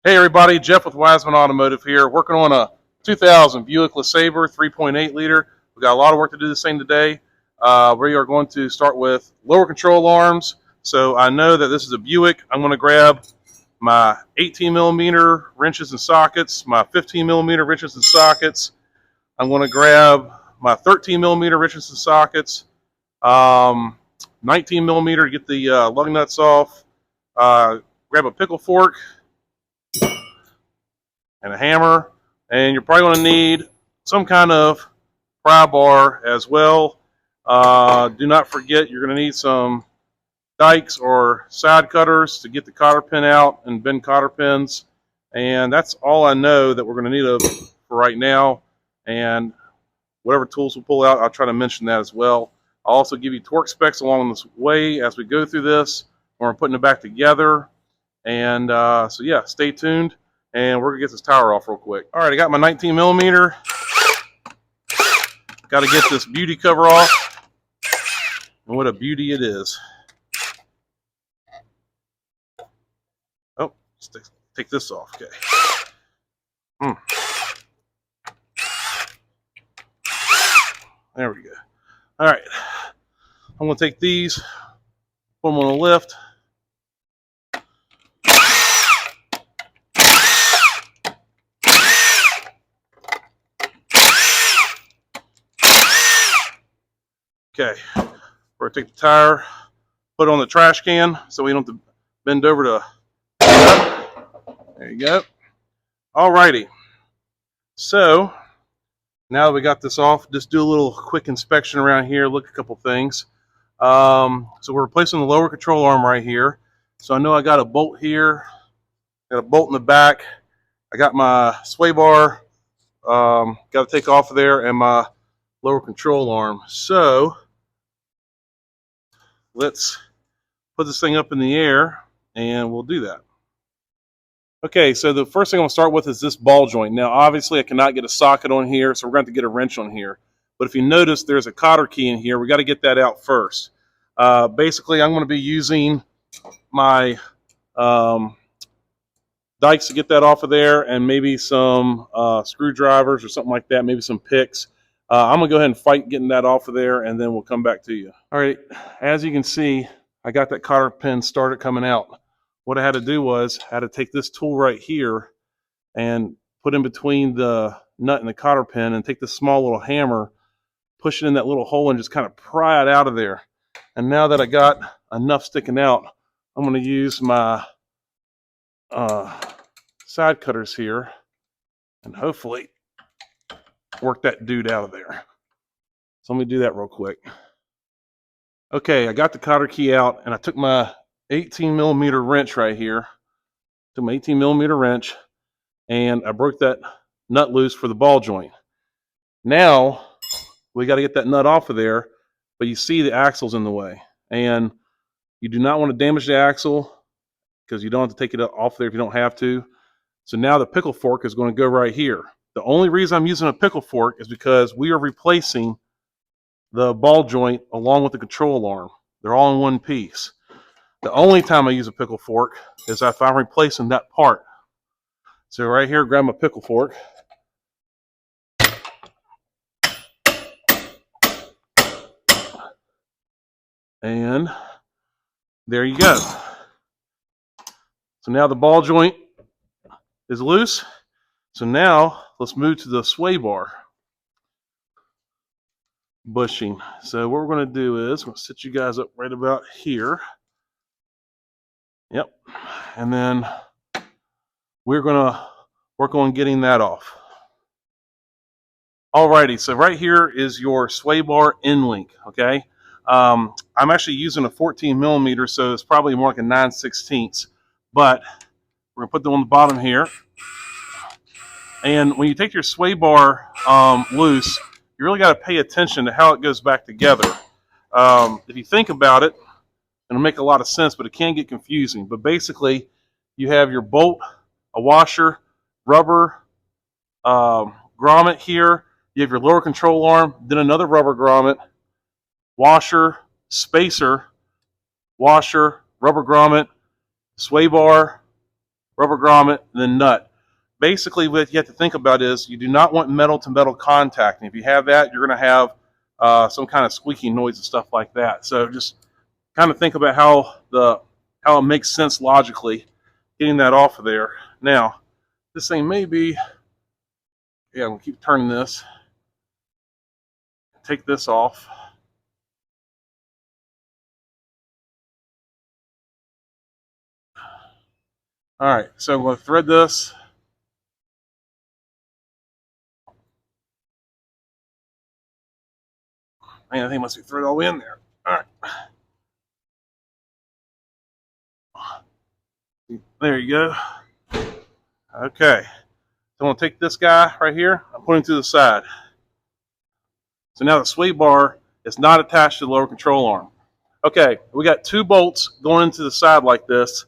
Hey everybody, Jeff with Wiseman Automotive here, working on a 2000 Buick LeSabre 3.8 liter. We got a lot of work to do this thing today. We are going to start with lower control arms. So I know that this is a Buick. I'm going to grab my 18 millimeter wrenches and sockets, my 15 millimeter wrenches and sockets. I'm going to grab my 13 millimeter wrenches and sockets, 19 millimeter to get the lug nuts off. Grab a pickle fork and a hammer, and you're probably going to need some kind of pry bar as well. Do not forget you're going to need some dikes or side cutters to get the cotter pin out and bend cotter pins, and that's all I know that we're going to need for right now. And whatever tools we pull out, I'll try to mention that as well. I'll also give you torque specs along this way as we go through this when we're putting it back together. And so yeah, stay tuned. And we're going to get this tower off real quick. All right, I got my 19 millimeter. Got to get this beauty cover off. And what a beauty it is. Oh, let's take this off. Okay. There we go. All right. I'm going to take these, put them on a lift. Okay, we're going to take the tire, put it on the trash can so we don't have to bend over to. There you go. Alrighty. So now that we got this off, just do a little quick inspection around here, look at a couple things. So we're replacing the lower control arm right here. So I know I got a bolt here, got a bolt in the back. I got my sway bar, got to take off of there, and my lower control arm. So let's put this thing up in the air and we'll do that. Okay, so the first thing I'm going to start with is this ball joint. Now obviously I cannot get a socket on here, so we're going to have to get a wrench on here. But if you notice, there's a cotter key in here. We got to get that out first. Basically I'm going to be using my dikes to get that off of there, and maybe some screwdrivers or something like that, maybe some picks. I'm going to go ahead and fight getting that off of there, and then we'll come back to you. All right, as you can see, I got that cotter pin started coming out. What I had to do was I had to take this tool right here and put in between the nut and the cotter pin and take this small little hammer, push it in that little hole, and just kind of pry it out of there. And now that I got enough sticking out, I'm going to use my side cutters here and hopefully work that dude out of there. So let me do that real quick. Okay, I got the cotter key out, and I took my 18 millimeter wrench right here, took my 18 millimeter wrench, and I broke that nut loose for the ball joint. Now we got to get that nut off of there, but you see the axle's in the way, and you do not want to damage the axle because you don't have to take it off there if you don't have to. So now the pickle fork is going to go right here. The only reason I'm using a pickle fork is because we are replacing the ball joint along with the control arm. They're all in one piece. The only time I use a pickle fork is if I'm replacing that part. So right here, grab my pickle fork. And there you go. So now the ball joint is loose. So now let's move to the sway bar bushing. So what we're going to do is I'm going to sit you guys up right about here. Yep. And then we're going to work on getting that off. Alrighty, so right here is your sway bar end link, okay? I'm actually using a 14 millimeter, so it's probably more like a 9/16, but we're going to put them on the bottom here. And when you take your sway bar loose, you really got to pay attention to how it goes back together. If you think about it, it'll make a lot of sense, but it can get confusing. But basically, you have your bolt, a washer, rubber grommet here. You have your lower control arm, then another rubber grommet, washer, spacer, washer, rubber grommet, sway bar, rubber grommet, and then nut. Basically, what you have to think about is you do not want metal to metal contact. And if you have that, you're going to have some kind of squeaking noise and stuff like that. So just kind of think about how it makes sense logically, getting that off of there. Now, this thing may be, yeah, I'm going to keep turning this. Take this off. All right, so I'm going to thread this. Man, I think it must be threaded all the way in there. All right. There you go. Okay. So I'm going to take this guy right here. I'm putting him to the side. So now the sway bar is not attached to the lower control arm. Okay, we got 2 bolts going into the side like this.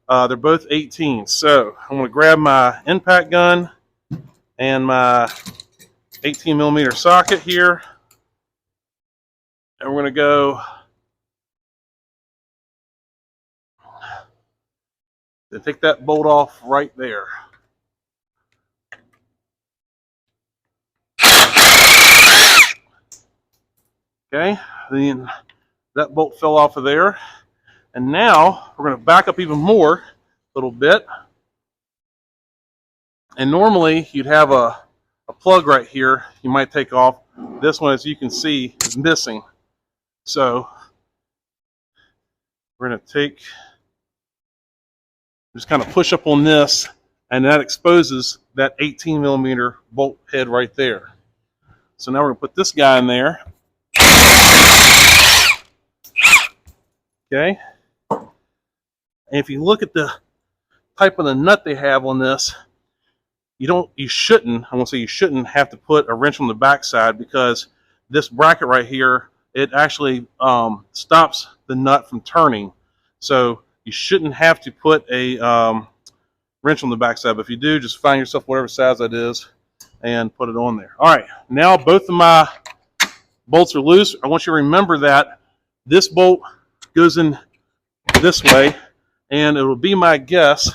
They're both 18. So I'm going to grab my impact gun and my 18 millimeter socket here. And we're going to go and take that bolt off right there. Okay, then that bolt fell off of there. And now we're going to back up even more a little bit. And normally you'd have a plug right here you might take off. This one, as you can see, is missing. So we're going to just kind of push up on this, and that exposes that 18 millimeter bolt head right there. So now we're going to put this guy in there. Okay. And if you look at the type of the nut they have on this, you shouldn't have to put a wrench on the backside, because this bracket right here, it actually stops the nut from turning. So you shouldn't have to put a wrench on the backside, but if you do, just find yourself whatever size that is and put it on there. All right, now both of my bolts are loose. I want you to remember that this bolt goes in this way, and it will be my guess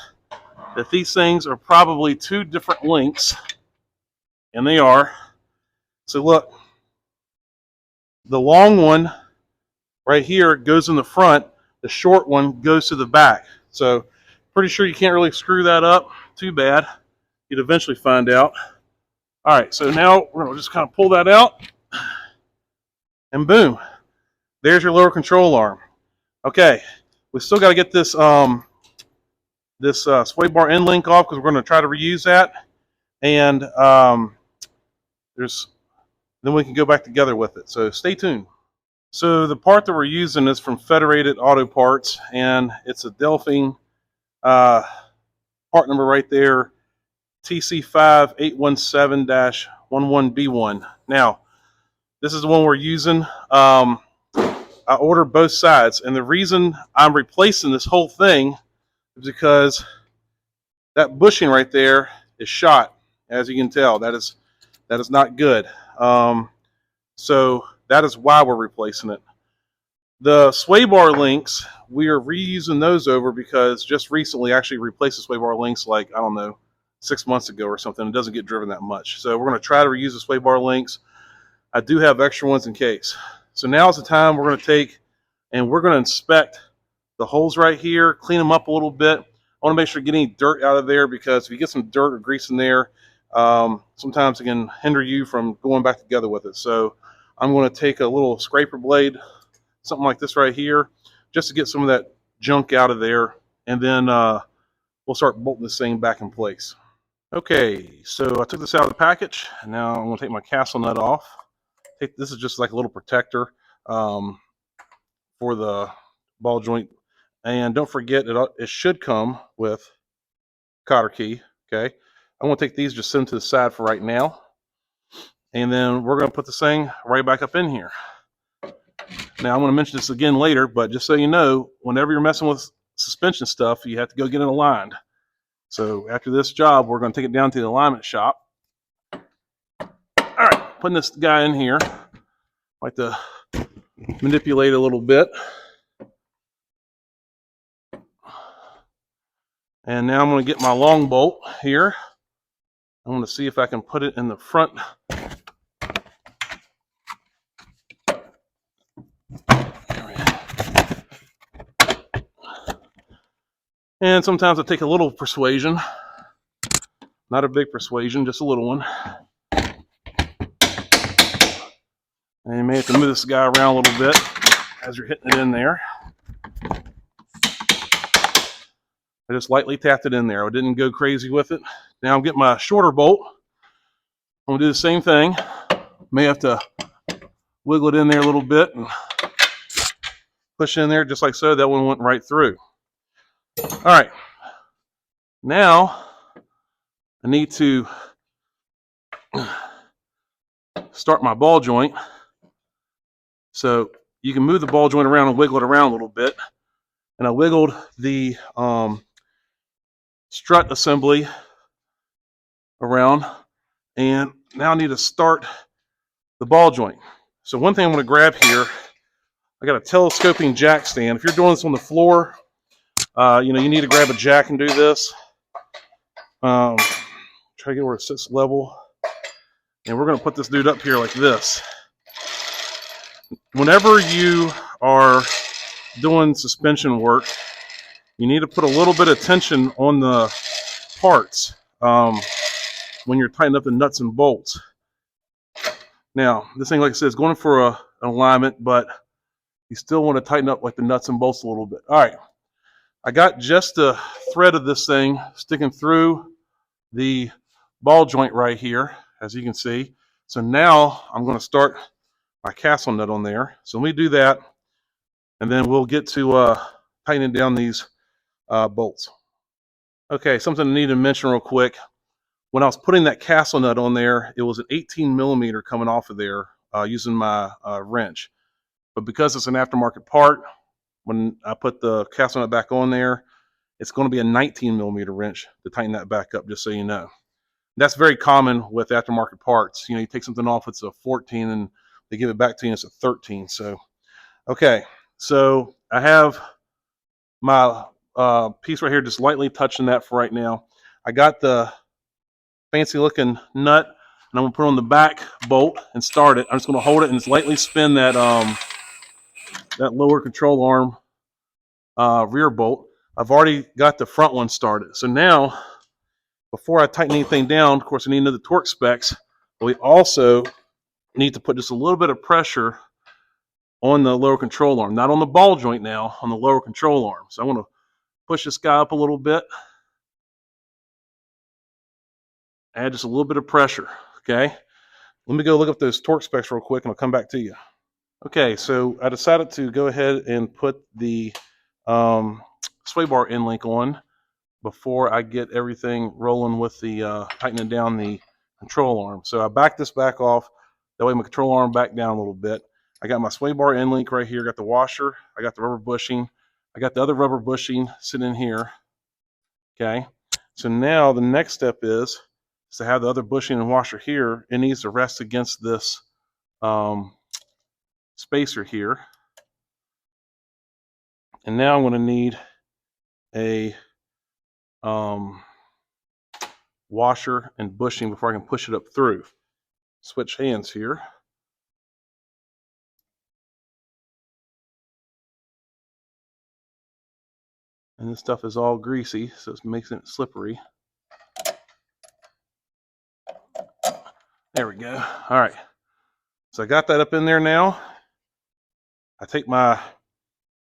that these things are probably 2 different lengths, and they are. So look, the long one right here goes in the front, the short one goes to the back. So pretty sure you can't really screw that up too bad. You'd eventually find out. All right, so now we're going to just kind of pull that out, and boom, there's your lower control arm. Okay, we still got to get this sway bar end link off, because we're going to try to reuse that, and then we can go back together with it. So stay tuned. So the part that we're using is from Federated Auto Parts, and it's a Delphine part number right there, TC5817-11B1. Now, this is the one we're using. I ordered both sides, and the reason I'm replacing this whole thing is because that bushing right there is shot. As you can tell, that is not good. So that is why we're replacing it. The sway bar links, we are reusing those over, because just recently actually replaced the sway bar links, like, I don't know, 6 months ago or something. It doesn't get driven that much. So we're going to try to reuse the sway bar links. I do have extra ones in case. So now's the time we're going to take and we're going to inspect the holes right here, clean them up a little bit. I want to make sure to get any dirt out of there, because if you get some dirt or grease in there, sometimes it can hinder you from going back together with it. So I'm going to take a little scraper blade, something like this right here, just to get some of that junk out of there, and then we'll start bolting this thing back in place. Okay, so I took this out of the package, and now I'm going to take my castle nut off. This is just like a little protector for the ball joint, and don't forget it should come with cotter key. Okay, I'm going to take these, just set them to the side for right now, and then we're going to put this thing right back up in here. Now, I'm going to mention this again later, but just so you know, whenever you're messing with suspension stuff, you have to go get it aligned. So after this job, we're going to take it down to the alignment shop. All right, putting this guy in here. I like to manipulate a little bit. And now I'm going to get my long bolt here. I'm going to see if I can put it in the front. And sometimes I take a little persuasion. Not a big persuasion, just a little one. And you may have to move this guy around a little bit as you're hitting it in there. I just lightly tapped it in there. I didn't go crazy with it. Now I'm getting my shorter bolt. I'm going to do the same thing. May have to wiggle it in there a little bit and push it in there just like so. That one went right through. All right. Now I need to start my ball joint. So you can move the ball joint around and wiggle it around a little bit. And I wiggled the strut assembly around. And now I need to start the ball joint. So one thing I'm going to grab here, I got a telescoping jack stand. If you're doing this on the floor, you need to grab a jack and do this. Try to get where it sits level. And we're going to put this dude up here like this. Whenever you are doing suspension work, you need to put a little bit of tension on the parts when you're tightening up the nuts and bolts. Now, this thing, like I said, is going for an alignment, but you still want to tighten up like the nuts and bolts a little bit. All right, I got just the thread of this thing sticking through the ball joint right here, as you can see. So now I'm going to start my castle nut on there. So let me do that, and then we'll get to tightening down these bolts. Okay, something I need to mention real quick. When I was putting that castle nut on there, it was an 18 millimeter coming off of there using my wrench. But because it's an aftermarket part, when I put the castle nut back on there, it's going to be a 19 millimeter wrench to tighten that back up, just so you know. That's very common with aftermarket parts. You take something off, it's a 14, and they give it back to you, and it's a 13. So, okay, so I have my piece right here, just lightly touching that for right now. I got the fancy looking nut, and I'm going to put it on the back bolt and start it. I'm just going to hold it and just lightly spin that that lower control arm rear bolt. I've already got the front one started. So now, before I tighten anything down, of course I need to know the torque specs, but we also need to put just a little bit of pressure on the lower control arm. Not on the ball joint now, on the lower control arm. So I want to push this guy up a little bit. Add just a little bit of pressure, okay? Let me go look up those torque specs real quick, and I'll come back to you. Okay, so I decided to go ahead and put the sway bar end link on before I get everything rolling with the tightening down the control arm. So I backed this back off. That way my control arm back down a little bit. I got my sway bar end link right here. I got the washer. I got the rubber bushing. I got the other rubber bushing sitting in here. Okay, so now the next step is to have the other bushing and washer here. It needs to rest against this spacer here. And now I'm going to need a washer and bushing before I can push it up through. Switch hands here. And this stuff is all greasy, so it's making it slippery. There we go. All right. So I got that up in there now. I take my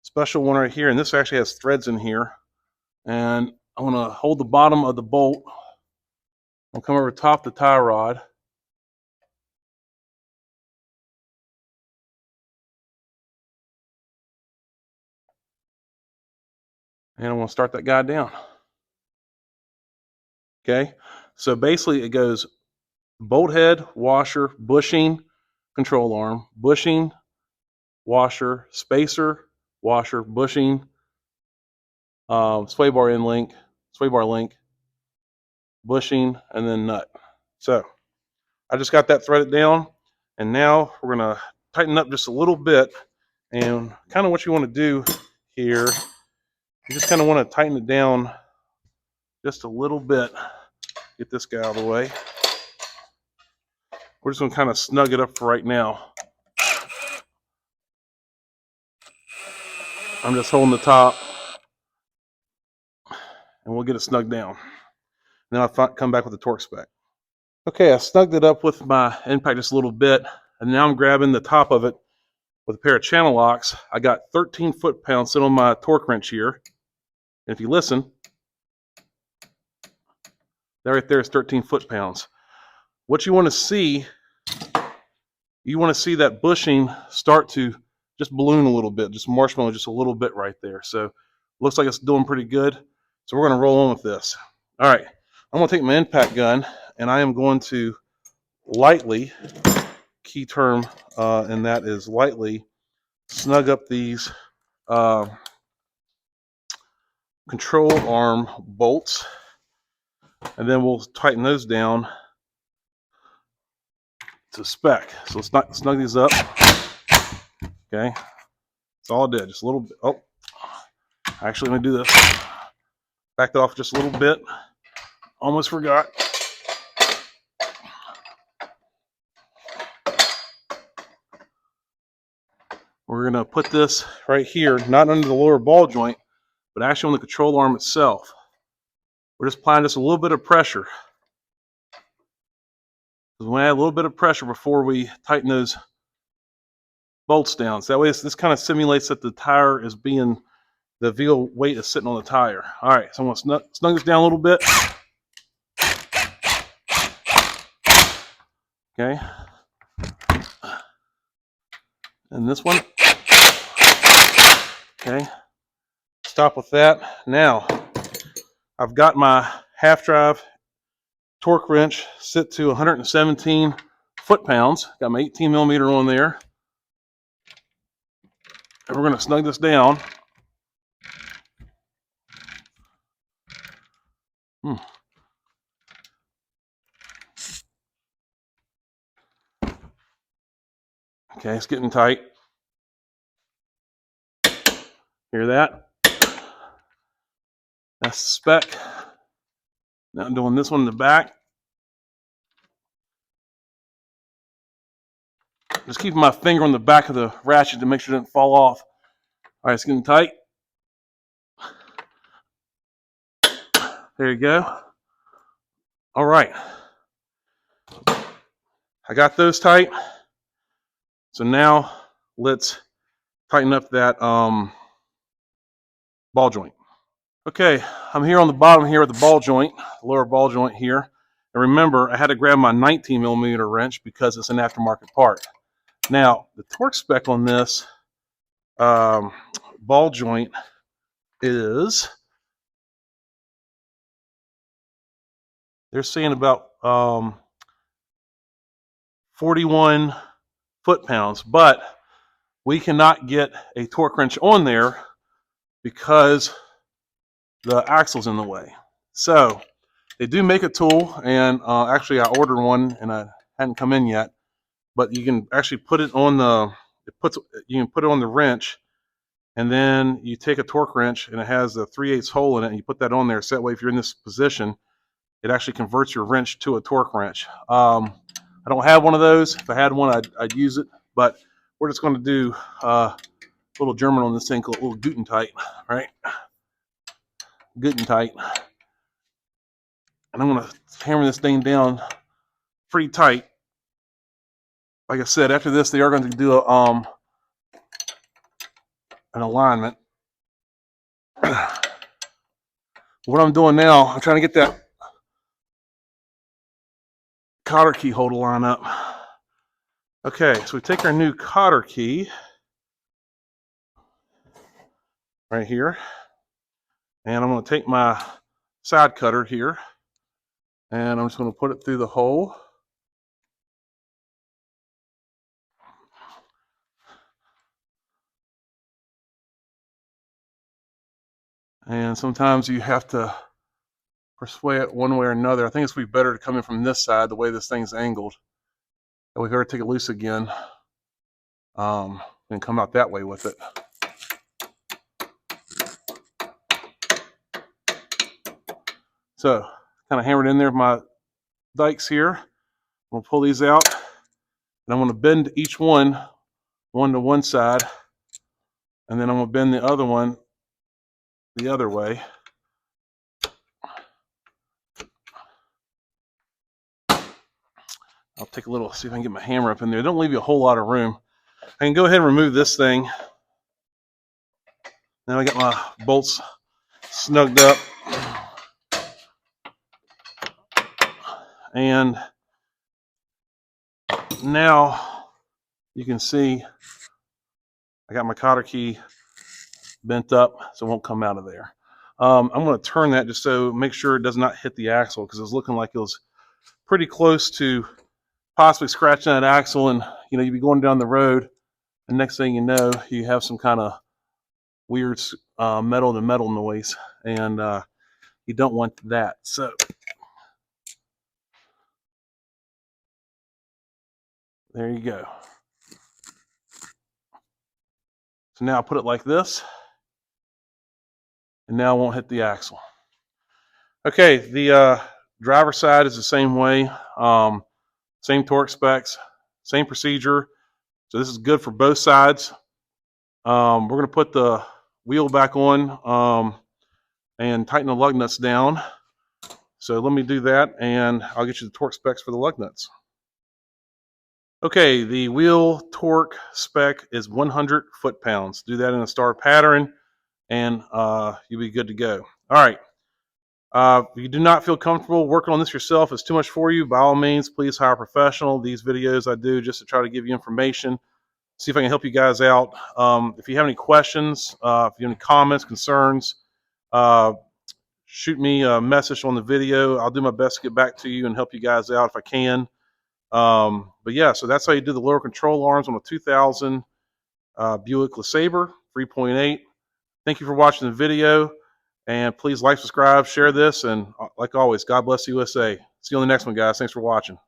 special one right here, and this actually has threads in here. And I'm going to hold the bottom of the bolt. I'll come over top the tie rod. And I'm going to start that guy down. Okay, so basically it goes bolt head, washer, bushing, control arm, bushing, washer, spacer, washer, bushing, sway bar end link, sway bar link, bushing, and then nut. So I just got that threaded down, and now we're going to tighten up just a little bit. And kind of what you want to do here, you just kind of want to tighten it down just a little bit. Get this guy out of the way. We're just going to kind of snug it up for right now. I'm just holding the top, and we'll get it snugged down. Then I'll come back with the torque spec. Okay, I snugged it up with my impact just a little bit, and now I'm grabbing the top of it with a pair of channel locks. I got 13 foot-pounds sitting on my torque wrench here. And if you listen, that right there is 13 foot-pounds. What you want to see that bushing start to just balloon a little bit, just marshmallow just a little bit right there. So looks like it's doing pretty good. So we're going to roll on with this. All right, I'm going to take my impact gun, and I am going to lightly, key term, and that is lightly, snug up these control arm bolts, and then we'll tighten those down to spec. So let's snug these up. Okay, that's all I did, just a little bit. Oh, actually, I'm gonna do this. Back that off just a little bit. Almost forgot. We're gonna put this right here, not under the lower ball joint, but actually on the control arm itself. We're just applying just a little bit of pressure. Because we add a little bit of pressure before we tighten those bolts down. So that way this kind of simulates that the tire is being, the wheel weight is sitting on the tire. All right, so I'm gonna snug this down a little bit. Okay. And this one. Okay. Stop with that. Now, I've got my half drive torque wrench set to 117 foot-pounds. Got my 18 millimeter on there. And we're going to snug this down. Okay, it's getting tight. Hear that? That's the spec. Now I'm doing this one in the back. Just keeping my finger on the back of the ratchet to make sure it doesn't fall off. All right, it's getting tight. There you go. All right. I got those tight. So now let's tighten up that ball joint. Okay, I'm here on the bottom here with the ball joint, lower ball joint here. And remember, I had to grab my 19 millimeter wrench because it's an aftermarket part. Now, the torque spec on this ball joint is, they're saying about 41 foot-pounds, but we cannot get a torque wrench on there because the axle's in the way. So they do make a tool, and actually I ordered one and I hadn't come in yet, but you can actually put it on the, you can put it on the wrench, and then you take a torque wrench and it has a 3/8 hole in it, and you put that on there, so that way if you're in this position, it actually converts your wrench to a torque wrench. I don't have one of those. If I had one, I'd use it, but we're just going to do a little German on this thing called a little Guten tight, right? Guten tight. And I'm going to hammer this thing down pretty tight. Like I said, after this, they are going to do an alignment. What I'm doing now, I'm trying to get that cotter key hole to line up. Okay, so we take our new cotter key right here, and I'm going to take my side cutter here, and I'm just going to put it through the hole. And sometimes you have to persuade it one way or another. I think it's going to be better to come in from this side, the way this thing's angled. And we got to take it loose again, and come out that way with it. So kind of hammered in there with my dikes here. I'm going to pull these out, and I'm going to bend each one to one side, and then I'm going to bend the other one the other way. I'll take a little, see if I can get my hammer up in there. Don't leave you a whole lot of room. I can go ahead and remove this thing. Now I got my bolts snugged up. And now you can see I got my cotter key bent up so it won't come out of there. I'm going to turn that just so make sure it does not hit the axle, because it's looking like it was pretty close to possibly scratching that axle, and you'd be going down the road, and next thing you know, you have some kind of weird metal to metal noise, and you don't want that. So there you go. So now I'll put it like this, and now it won't hit the axle. Okay, the driver side is the same way. Same torque specs, same procedure. So this is good for both sides. We're going to put the wheel back on and tighten the lug nuts down. So let me do that, and I'll get you the torque specs for the lug nuts. Okay, the wheel torque spec is 100 foot-pounds. Do that in a star pattern, and you'll be good to go. All right. If you do not feel comfortable working on this yourself, it's too much for you, by all means, please hire a professional. These videos I do just to try to give you information, see if I can help you guys out. If you have any questions, if you have any comments, concerns, shoot me a message on the video. I'll do my best to get back to you and help you guys out if I can. But yeah, so that's how you do the lower control arms on a 2000 Buick LeSabre 3.8. Thank you for watching the video. And please like, subscribe, share this, and like always, God bless the USA. See you on the next one, guys. Thanks for watching.